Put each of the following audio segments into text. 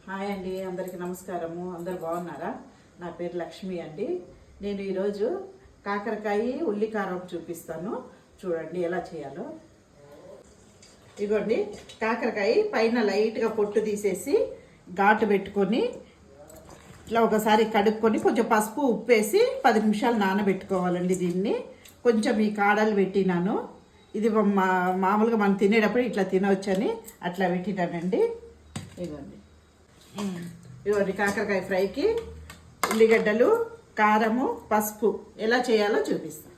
Hi అండి, అందరికీ నమస్కారము. అందరు బాగున్నారా? నా పేరు లక్ష్మి అండి. నేను ఈరోజు కాకరకాయ ఉల్లికారం చూపిస్తాను. చూడండి ఎలా చేయాలో. ఇదిగోండి, కాకరకాయ పైన లైట్గా పొట్టు తీసేసి ఘాటు పెట్టుకొని ఇట్లా ఒకసారి కడుక్కొని కొంచెం పసుపు ఉప్పేసి 10 నిమిషాలు నానబెట్టుకోవాలండి. దీన్ని కొంచెం ఈ కాడలు పెట్టినాను. ఇది మామూలుగా మనం తినేటప్పుడు ఇట్లా తినవచ్చని అట్లా పెట్టినానండి. ఇవ్వండి కాకరకాయ ఫ్రైకి ఉల్లిగడ్డలు, కారము, పసుపు ఎలా చేయాలో చూపిస్తాను.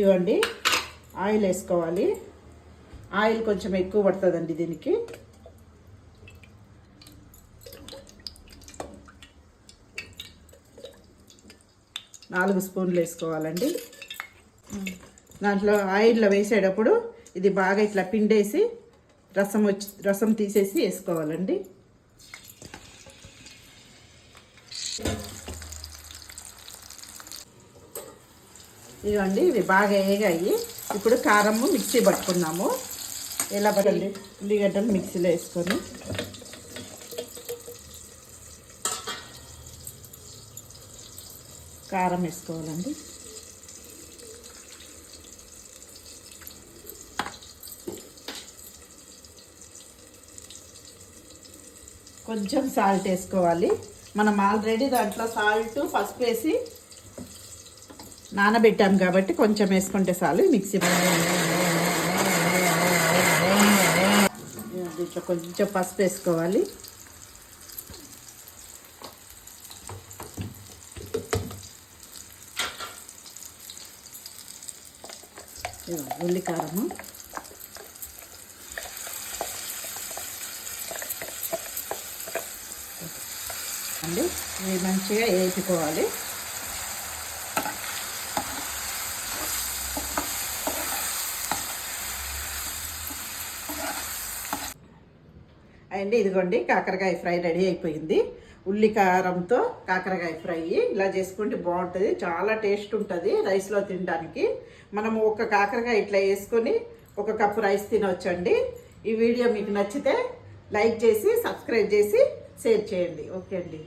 ఇవ్వండి, ఆయిల్ వేసుకోవాలి. ఆయిల్ కొంచెం ఎక్కువ పడుతుందండి దీనికి. నాలుగు స్పూన్లు వేసుకోవాలండి. దాంట్లో ఆయిల్లో వేసేటప్పుడు ఇది బాగా ఇట్లా పిండేసి రసం తీసేసి వేసుకోవాలండి. ఇవ్వండి, ఇవి బాగా వేగాయి. ఇప్పుడు కారము మిక్సీ పట్టుకున్నాము. ఎలా పడండి, ఉల్లిగడ్డలు మిక్సీలో వేసుకొని కారం వేసుకోవాలండి. కొంచెం సాల్ట్ వేసుకోవాలి. మనం ఆల్రెడీ దాంట్లో సాల్ట్, పసుపు వేసి నానబెట్టాం కాబట్టి కొంచెం వేసుకుంటే చాలు. మిక్సీ దీంట్లో కొంచెం పసుపు వేసుకోవాలి. ఉల్లికారము, అండి ఇవి మంచిగా వేసుకోవాలి. అండి ఇదిగోండి, కాకరకాయ ఫ్రై రెడీ అయిపోయింది. ఉల్లికారంతో కాకరకాయ ఫ్రై ఇలా చేసుకుంటే బాగుంటుంది. చాలా టేస్ట్ ఉంటుంది రైస్లో తినడానికి. మనము ఒక కాకరకాయ ఇట్లా వేసుకొని 1 కప్పు రైస్ తినవచ్చండి. ఈ వీడియో మీకు నచ్చితే లైక్ చేసి, సబ్స్క్రైబ్ చేసి, షేర్ చేయండి. ఓకే అండి.